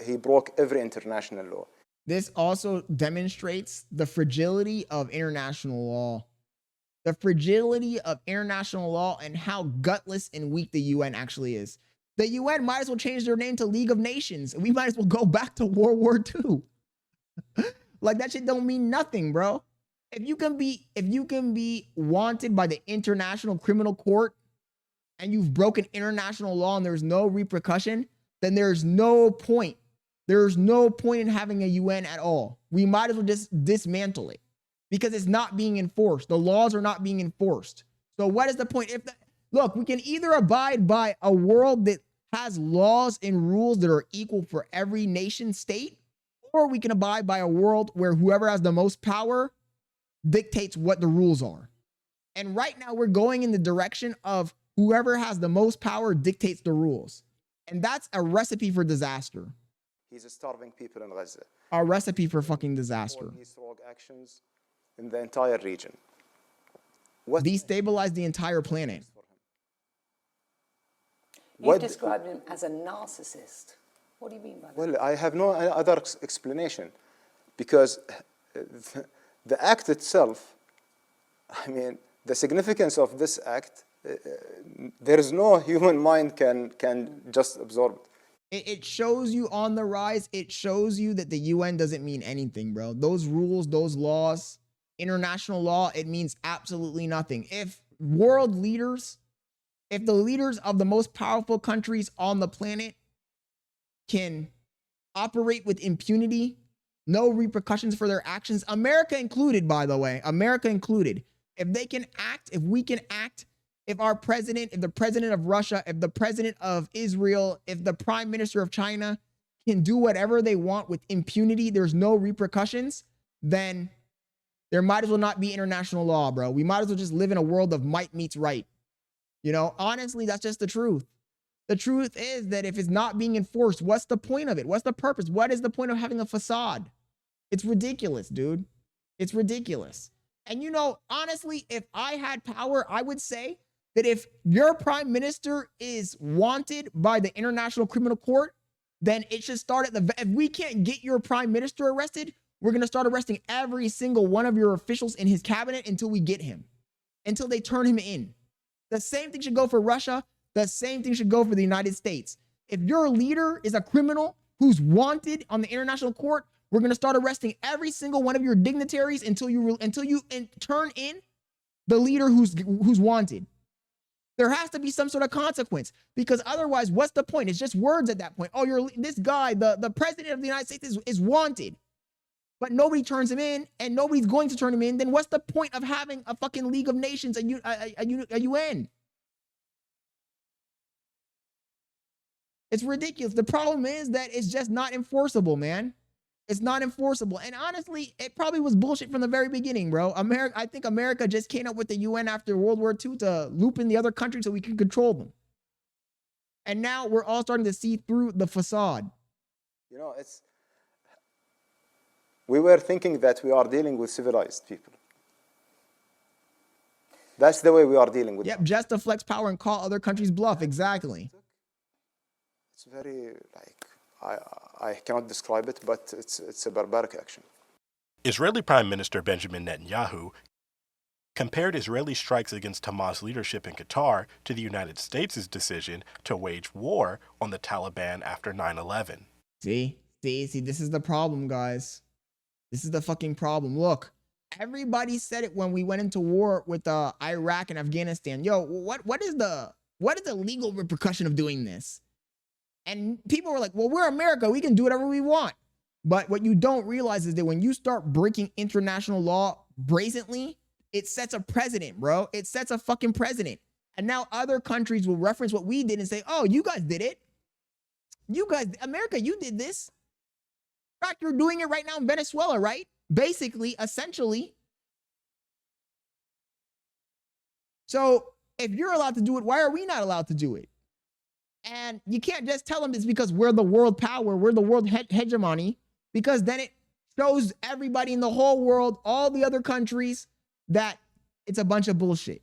he broke every international law. This also demonstrates the fragility of international law. The fragility of international law and how gutless and weak the UN actually is. The UN might as well change their name to League of Nations. We might as well go back to World War II. Like, that shit don't mean nothing, bro. If you can be wanted by the International Criminal Court and you've broken international law and there's no repercussion, then there's no point. There's no point in having a UN at all. We might as well just dismantle it because it's not being enforced. The laws are not being enforced. So what is the point? Look, we can either abide by a world that has laws and rules that are equal for every nation state, or we can abide by a world where whoever has the most power dictates what the rules are. And right now we're going in the direction of whoever has the most power dictates the rules. And that's a recipe for disaster. He's starving people in Gaza. A recipe for fucking disaster. All these rogue actions in the entire region. Destabilize the entire planet. You've described him as a narcissist. What do you mean by that? Well, I have no other explanation, because the act itself, I mean, the significance of this act, there is no human mind can just absorb it. It shows you on the rise. It shows you that the UN doesn't mean anything, bro. Those rules, those laws, international law, it means absolutely nothing. If world leaders, if the leaders of the most powerful countries on the planet can operate with impunity, no repercussions for their actions, America included, by the way, America included, if they can act, if we can act, if our president, if the president of Russia, if the president of Israel, if the prime minister of China can do whatever they want with impunity, there's no repercussions, then there might as well not be international law, bro. We might as well just live in a world of might meets right. You know, honestly, that's just the truth. The truth is that if it's not being enforced, what's the point of it? What's the purpose? What is the point of having a facade? It's ridiculous, dude. It's ridiculous. And you know, honestly, if I had power, I would say that if your prime minister is wanted by the International Criminal Court, then it should start at if we can't get your prime minister arrested, we're going to start arresting every single one of your officials in his cabinet until we get him, until they turn him in. The same thing should go for Russia. The same thing should go for the United States. If your leader is a criminal who's wanted on the international court, we're going to start arresting every single one of your dignitaries until you turn in the leader who's wanted. There has to be some sort of consequence, because otherwise, what's the point? It's just words at that point. Oh, this guy, the president of the United States is wanted, but nobody turns him in, and nobody's going to turn him in. Then what's the point of having a fucking League of Nations, a UN? It's ridiculous. The problem is that it's just not enforceable, man. It's not enforceable. And honestly, it probably was bullshit from the very beginning, bro. I think America just came up with the UN after World War II to loop in the other countries so we can control them. And now we're all starting to see through the facade. You know, we were thinking that we are dealing with civilized people. That's the way we are dealing with them. Yep, just to flex power and call other countries bluff. Exactly. It's very, I cannot describe it, but it's a barbaric action. Israeli Prime Minister Benjamin Netanyahu compared Israeli strikes against Hamas leadership in Qatar to the United States' decision to wage war on the Taliban after 9/11. See, this is the problem, guys. This is the fucking problem. Look, everybody said it when we went into war with Iraq and Afghanistan. Yo, what is the legal repercussion of doing this? And people were like, well, we're America. We can do whatever we want. But what you don't realize is that when you start breaking international law brazenly, it sets a precedent, bro. It sets a fucking precedent. And now other countries will reference what we did and say, oh, you guys did it. You guys, America, you did this. In fact, you're doing it right now in Venezuela, right? Basically, essentially. So if you're allowed to do it, why are we not allowed to do it? And you can't just tell them it's because we're the world power, we're the world hegemony, because then it shows everybody in the whole world, all the other countries, that it's a bunch of bullshit.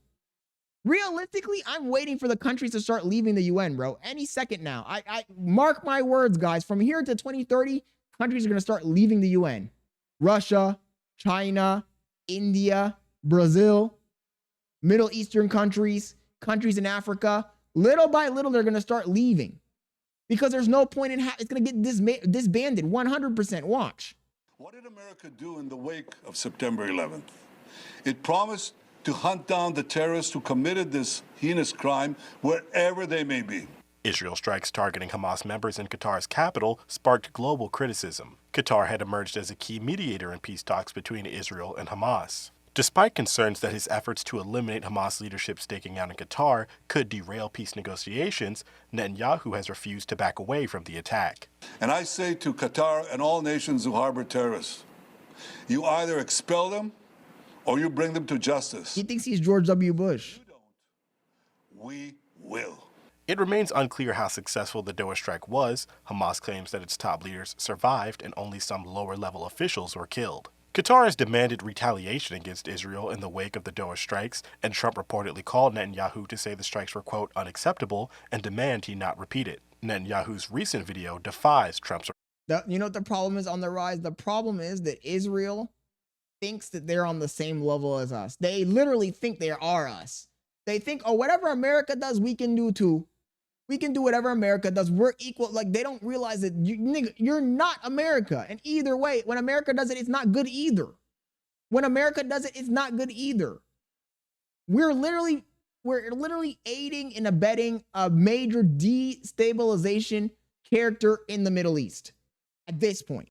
Realistically, I'm waiting for the countries to start leaving the UN, bro. Any second now. I mark my words, guys. From here to 2030, countries are going to start leaving the UN. Russia, China, India, Brazil, Middle Eastern countries, countries in Africa. Little by little, they're going to start leaving because there's no point in it's going to get disbanded 100%. Watch. What did America do in the wake of September 11th? It promised to hunt down the terrorists who committed this heinous crime wherever they may be. Israel strikes targeting Hamas members in Qatar's capital sparked global criticism. Qatar had emerged as a key mediator in peace talks between Israel and Hamas. Despite concerns that his efforts to eliminate Hamas leadership staking out in Qatar could derail peace negotiations, Netanyahu has refused to back away from the attack. And I say to Qatar and all nations who harbor terrorists, you either expel them or you bring them to justice. He thinks he's George W. Bush. If you don't, we will. It remains unclear how successful the Doha strike was. Hamas claims that its top leaders survived and only some lower-level officials were killed. Qatar has demanded retaliation against Israel in the wake of the Doha strikes, and Trump reportedly called Netanyahu to say the strikes were, quote, unacceptable and demand he not repeat it. Netanyahu's recent video defies Trump's. You know what the problem is on the rise? The problem is that Israel thinks that they're on the same level as us. They literally think they are us. They think, oh, whatever America does, we can do too. We can do whatever America does. We're equal. Like, they don't realize that you're not America. And either way, when America does it, it's not good either. When America does it, it's not good either. We're literally aiding and abetting a major destabilization character in the Middle East at this point.